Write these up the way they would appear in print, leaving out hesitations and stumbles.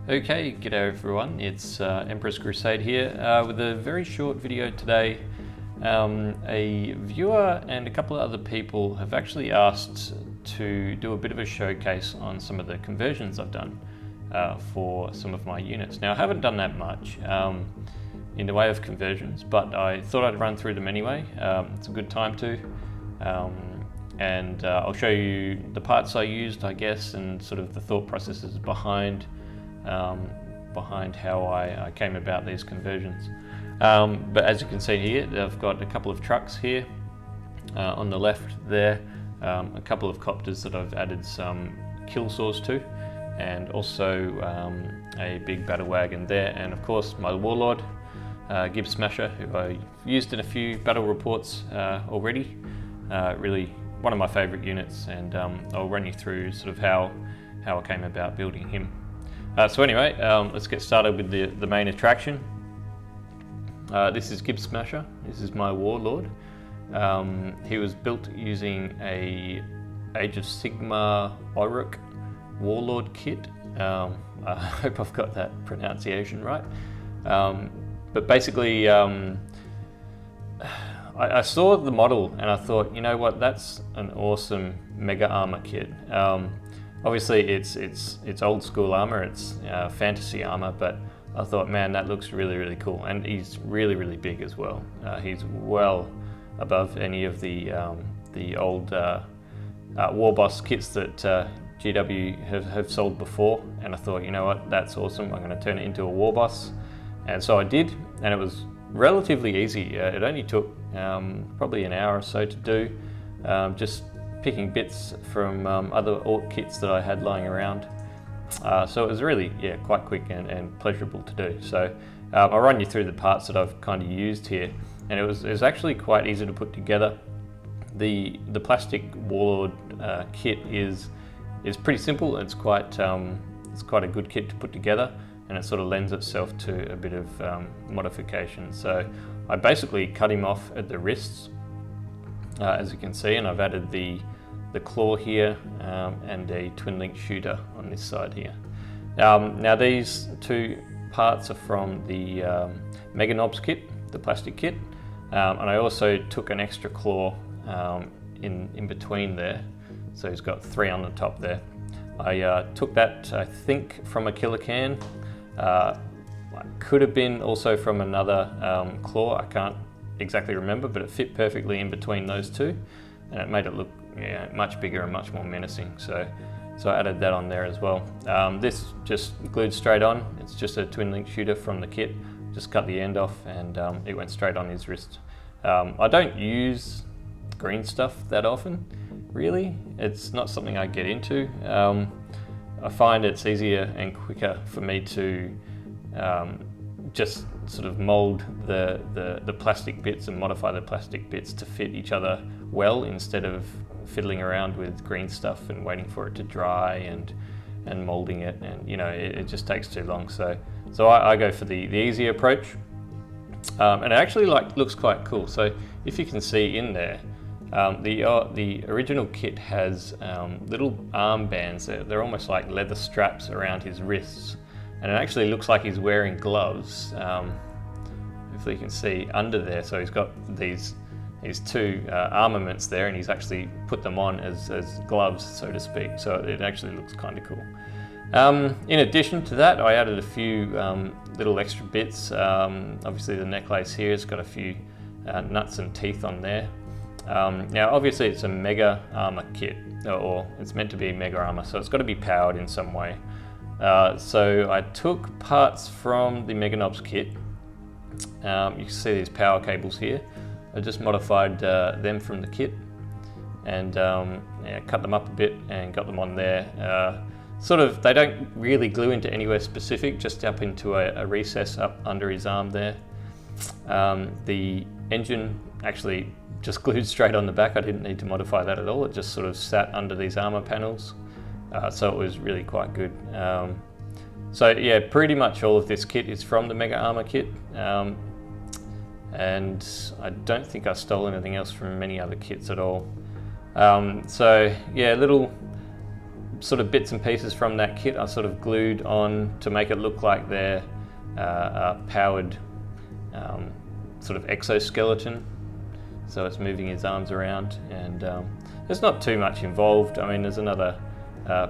Okay, g'day everyone, it's Emperor's Crusade here with a very short video today. A viewer and a couple of other people have actually asked to do a bit of a showcase on some of the conversions I've done for some of my units. Now I haven't done that much in the way of conversions, but I thought I'd run through them anyway. It's a good time to. And I'll show you the parts I used, I guess, and sort of the thought processes behind how I came about these conversions. But as you can see here, I've got a couple of trucks here on the left there, a couple of Copters that I've added some kill saws to, and also a big battle wagon there, and of course my Warlord, Gibbs Smasher, who I've used in a few battle reports already. Really one of my favourite units, and I'll run you through sort of how I came about building him. So anyway, let's get started with the main attraction. This is Gibbs Smasher. This is my Warlord. He was built using a Age of Sigmar Orky Warlord kit. I hope I've got that pronunciation right. But basically, I saw the model and I thought, you know what, that's an awesome mega armor kit. Obviously it's old school armor, it's fantasy armor, but I thought, man, that looks really cool, and he's really big as well. He's well above any of the old war boss kits that GW have sold before, and I thought, you know what, that's awesome, I'm going to turn it into a war boss. And so I did, and it was relatively easy. It only took probably an hour or so to do, just picking bits from other Ork kits that I had lying around. So it was really, quite quick and pleasurable to do. So I'll run you through the parts that I've kind of used here, and it was actually quite easy to put together. The plastic Warlord kit is pretty simple. It's quite a good kit to put together, and it sort of lends itself to a bit of modification. So I basically cut him off at the wrists, as you can see, and I've added the claw here and a twin link shooter on this side here. Now these two parts are from the Mega Knobs kit, the plastic kit, and I also took an extra claw in between there, so he's got 3 on the top there. I took that, I think, from a killer can. Could have been also from another claw, I can't exactly remember, but it fit perfectly in between those two, and it made it look much bigger and much more menacing. So I added that on there as well. This just glued straight on. It's just a twin link shooter from the kit. Just cut the end off, and it went straight on his wrist. I don't use green stuff that often, really. It's not something I get into. I find it's easier and quicker for me to just sort of mold the plastic bits and modify the plastic bits to fit each other well, instead of fiddling around with green stuff and waiting for it to dry and molding it, and you know, it just takes too long. So I go for the easy approach, and it actually looks quite cool. So if you can see in there, the original kit has little arm bands. They're almost like leather straps around his wrists, and it actually looks like he's wearing gloves. Hopefully you can see under there. So he's got these two armaments there, and he's actually put them on as gloves, so to speak. So it actually looks kind of cool. In addition to that, I added a few little extra bits. Obviously the necklace here has got a few nuts and teeth on there. Now obviously it's a mega armor kit, or it's meant to be mega armor, so it's got to be powered in some way. So I took parts from the Mega Knobs kit. You can see these power cables here. I just modified them from the kit, and cut them up a bit and got them on there. Sort of, they don't really glue into anywhere specific, just up into a recess up under his arm there. The engine actually just glued straight on the back. I didn't need to modify that at all. It just sort of sat under these armor panels. So it was really quite good. So yeah, pretty much all of this kit is from the Mega Armor kit. And I don't think I stole anything else from many other kits at all. So yeah, little sort of bits and pieces from that kit I sort of glued on to make it look like they're a powered sort of exoskeleton. So it's moving his arms around, and there's not too much involved. I mean, there's another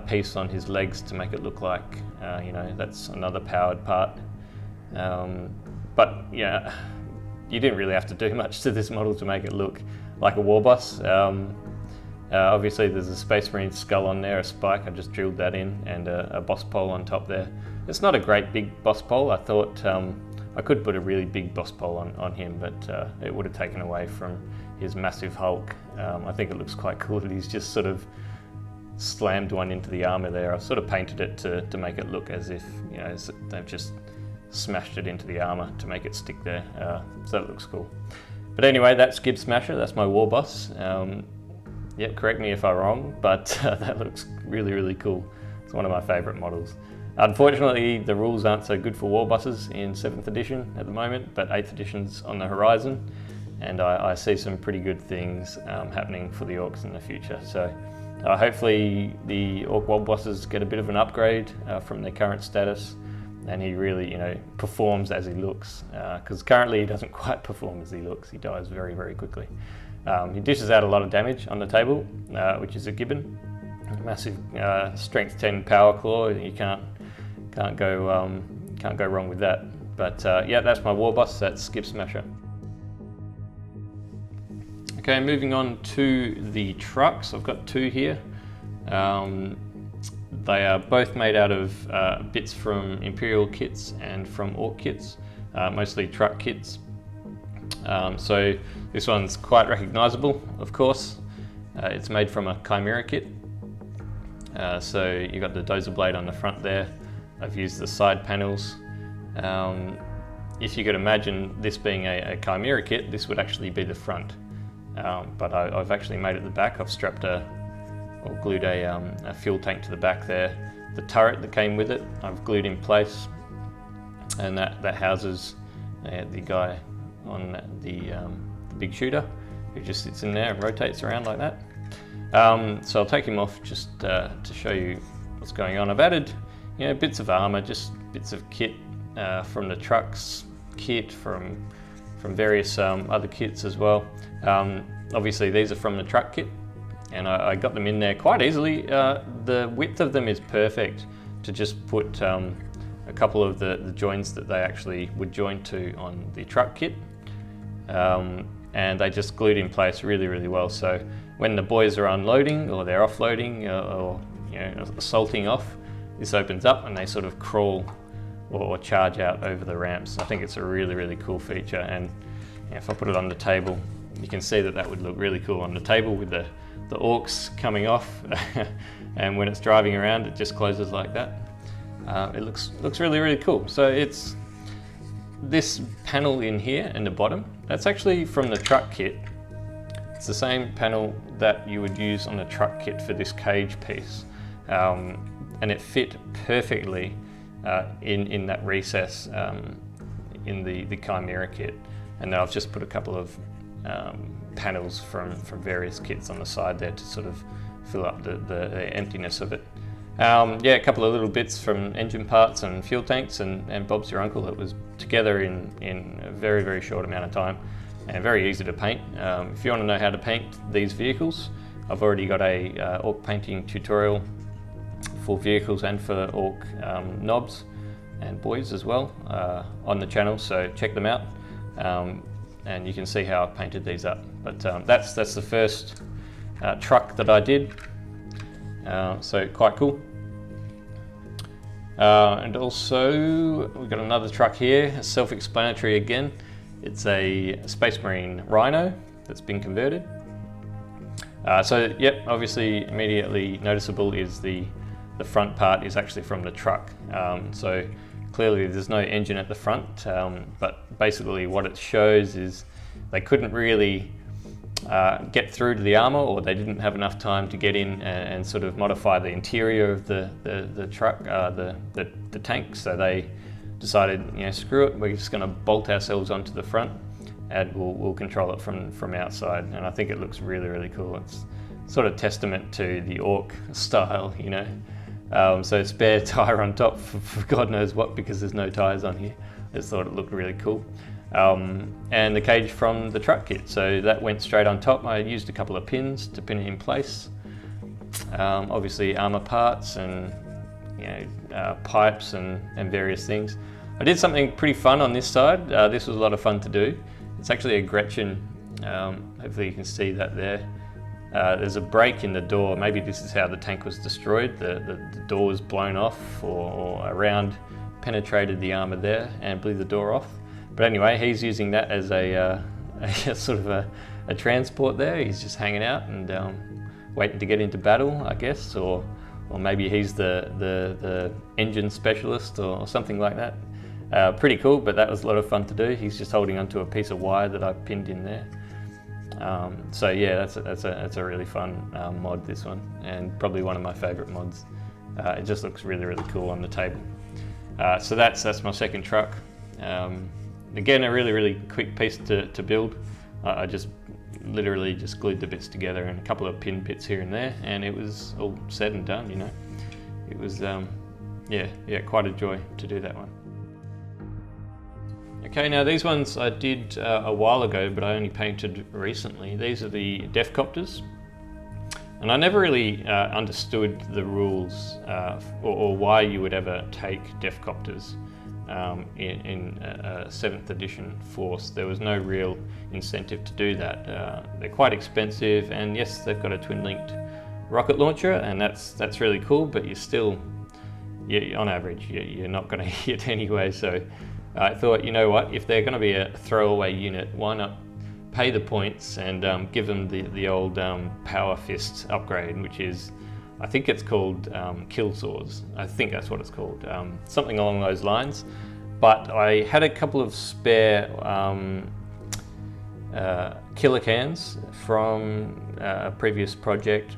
piece on his legs to make it look like, you know, that's another powered part. But yeah, you didn't really have to do much to this model to make it look like a war boss. Obviously there's a Space Marine skull on there, a spike, I just drilled that in, and a boss pole on top there. It's not a great big boss pole. I thought I could put a really big boss pole on him, but it would have taken away from his massive hulk. I think it looks quite cool that he's just sort of slammed one into the armor there. I've sort of painted it to make it look as if, you know, they've just smashed it into the armor to make it stick there. So that looks cool. But anyway, that's Gib Smasher, that's my war boss. Yeah, correct me if I'm wrong, but that looks really, really cool. It's one of my favorite models. Unfortunately, the rules aren't so good for war bosses in 7th edition at the moment, but 8th edition's on the horizon, and I see some pretty good things happening for the orcs in the future. So hopefully the orc war bosses get a bit of an upgrade from their current status, and he really, you know, performs as he looks, because currently he doesn't quite perform as he looks. He dies very, very quickly. He dishes out a lot of damage on the table, which is a gibbon. Massive strength 10 power claw. You can't go wrong with that. But yeah, that's my war boss. That's Gib Smasher. Okay, moving on to the trucks. I've got two here. They are both made out of bits from Imperial kits and from Orc kits, mostly truck kits. So this one's quite recognisable, of course. It's made from a Chimera Kit. So you've got the dozer blade on the front there. I've used the side panels. If you could imagine this being a Chimera Kit, this would actually be the front. But I've actually made it the back. I've strapped or glued a fuel tank to the back there. The turret that came with it, I've glued in place, and that houses the guy on the big shooter, who just sits in there and rotates around like that. So I'll take him off just to show you what's going on. I've added, you know, bits of armor, just bits of kit from the trucks kit, from various other kits as well. Obviously these are from the truck kit, and I got them in there quite easily. The width of them is perfect to just put a couple of the joins that they actually would join to on the truck kit. And they just glued in place really, really well. So when the boys are unloading or they're offloading or you know, assaulting off, this opens up and they sort of crawl or charge out over the ramps. I think it's a really, really cool feature. And you know, if I put it on the table, you can see that would look really cool on the table with the orcs coming off. And when it's driving around, it just closes like that. It looks really, really cool. So it's this panel in here in the bottom, that's actually from the truck kit. It's the same panel that you would use on the truck kit for this cage piece. And it fit perfectly in that recess in the Chimera kit. And then I've just put a couple of panels from various kits on the side there to sort of fill up the emptiness of it. Yeah, a couple of little bits from engine parts and fuel tanks and Bob's your uncle that was together in a very, very short amount of time, and very easy to paint. If you want to know how to paint these vehicles, I've already got a orc painting tutorial for vehicles and for orc knobs and boys as well on the channel, so check them out, and you can see how I've painted these up. But that's the first truck that I did, so quite cool. And also we've got another truck here, self-explanatory again. It's a Space Marine Rhino that's been converted. So yep, obviously immediately noticeable is the front part is actually from the truck. So clearly there's no engine at the front, but basically what it shows is they couldn't really get through to the armor, or they didn't have enough time to get in and sort of modify the interior of the truck, the tank. So they decided, you know, screw it, we're just going to bolt ourselves onto the front, and we'll control it from outside. And I think it looks really, really cool. It's sort of testament to the Ork style, you know. So spare tire on top for God knows what, because there's no tires on here. I just thought it looked really cool. And the cage from the truck kit, so that went straight on top. I used a couple of pins to pin it in place. Obviously armor parts and, you know, pipes and various things. I did something pretty fun on this side. This was a lot of fun to do. It's actually a Gretchen. Hopefully you can see that there. There's a break in the door. Maybe this is how the tank was destroyed. The door was blown off, or a round penetrated the armor there and blew the door off. But anyway, he's using that as a sort of a transport there. He's just hanging out and waiting to get into battle, I guess, or maybe he's the engine specialist or something like that. Pretty cool, but that was a lot of fun to do. He's just holding onto a piece of wire that I pinned in there. So yeah, that's a really fun mod, this one, and probably one of my favourite mods. It just looks really, really cool on the table. So that's my second truck. Again, a really, really quick piece to build. I just literally just glued the bits together and a couple of pin bits here and there, and it was all said and done, you know. It was, yeah, quite a joy to do that one. Okay, now these ones I did a while ago, but I only painted recently. These are the Copters. And I never really understood the rules or why you would ever take Copters in a 7th edition force. There was no real incentive to do that. They're quite expensive, and yes, they've got a twin-linked rocket launcher, and that's really cool, but you're still, on average, you're not going to hit anyway. So I thought, you know what, if they're going to be a throwaway unit, why not pay the points and give them the old power fist upgrade, which is, I think it's called kill swords. I think that's what it's called, something along those lines. But I had a couple of spare killer cans from a previous project,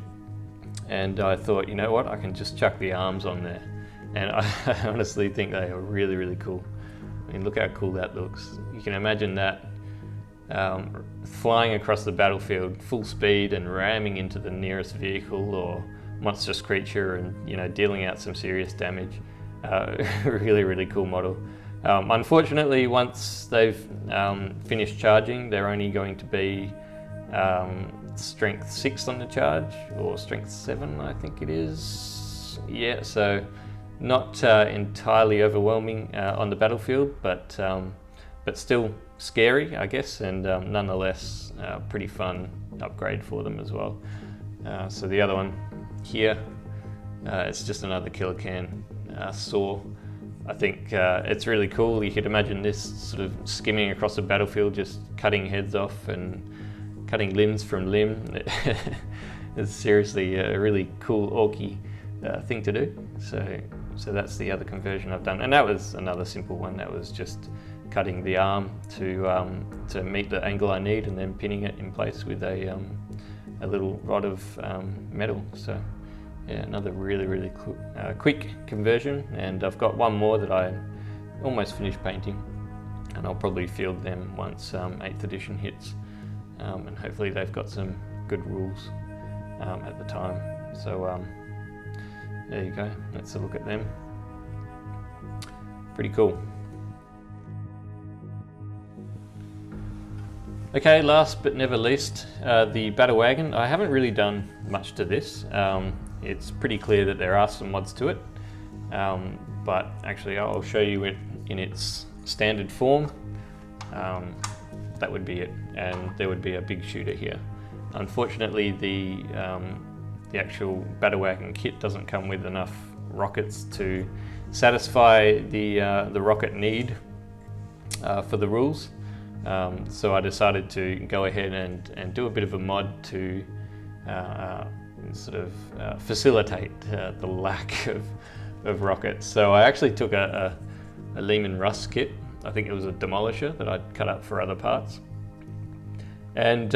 and I thought, you know what, I can just chuck the arms on there, and I honestly think they are really, really cool. I mean, look how cool that looks. You can imagine that flying across the battlefield full speed and ramming into the nearest vehicle or monstrous creature, and, you know, dealing out some serious damage. Really, really cool model. Unfortunately, once they've finished charging, they're only going to be strength 6 on the charge, or strength 7, I think it is. Yeah, so not entirely overwhelming on the battlefield, but still scary, I guess, and nonetheless pretty fun upgrade for them as well. So the other one here, it's just another killer can saw. I think it's really cool. You could imagine this sort of skimming across the battlefield, just cutting heads off and cutting limbs from limb. It's seriously a really cool Orky thing to do. So that's the other conversion I've done, and that was another simple one. That was just cutting the arm to meet the angle I need, and then pinning it in place with a little rod of metal. So yeah, another really, really quick conversion, and I've got one more that I almost finished painting, and I'll probably field them once 8th edition hits, and hopefully they've got some good rules at the time. So there you go, let's have a look at them. Pretty cool. Okay, last but never least, the Battle Wagon. I haven't really done much to this. It's pretty clear that there are some mods to it, but actually I'll show you it in its standard form. That would be it, and there would be a big shooter here. Unfortunately, the actual Battle Wagon kit doesn't come with enough rockets to satisfy the rocket need for the rules. So I decided to go ahead and do a bit of a mod to sort of facilitate the lack of rockets. So I actually took a Lehman Russ kit. I think it was a demolisher that I'd cut up for other parts, and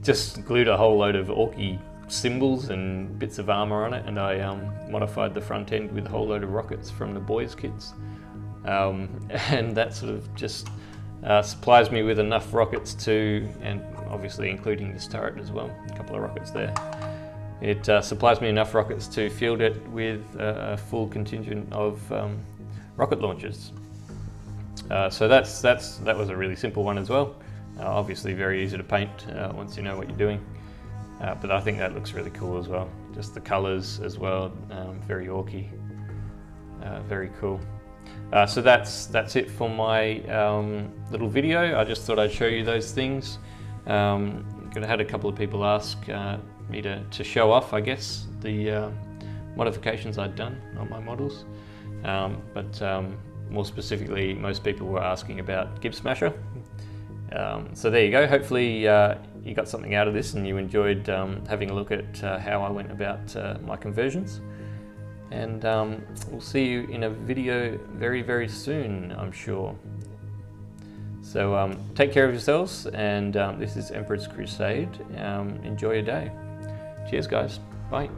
just glued a whole load of Orky symbols and bits of armor on it, and I modified the front end with a whole load of rockets from the boys' kits, and that sort of just supplies me with enough rockets to, and obviously including this turret as well, a couple of rockets there. It supplies me enough rockets to field it with a full contingent of rocket launchers. So that was a really simple one as well. Obviously very easy to paint once you know what you're doing. But I think that looks really cool as well. Just the colours as well, very Orky, very cool. So that's it for my little video. I just thought I'd show you those things. I had a couple of people ask me to show off, I guess, the modifications I'd done on my models. But more specifically, most people were asking about Gib Smasher. So there you go. Hopefully you got something out of this and you enjoyed having a look at how I went about my conversions. And we'll see you in a video very, very soon, I'm sure. So take care of yourselves, and this is Emperor's Crusade. Enjoy your day. Cheers, guys. Bye.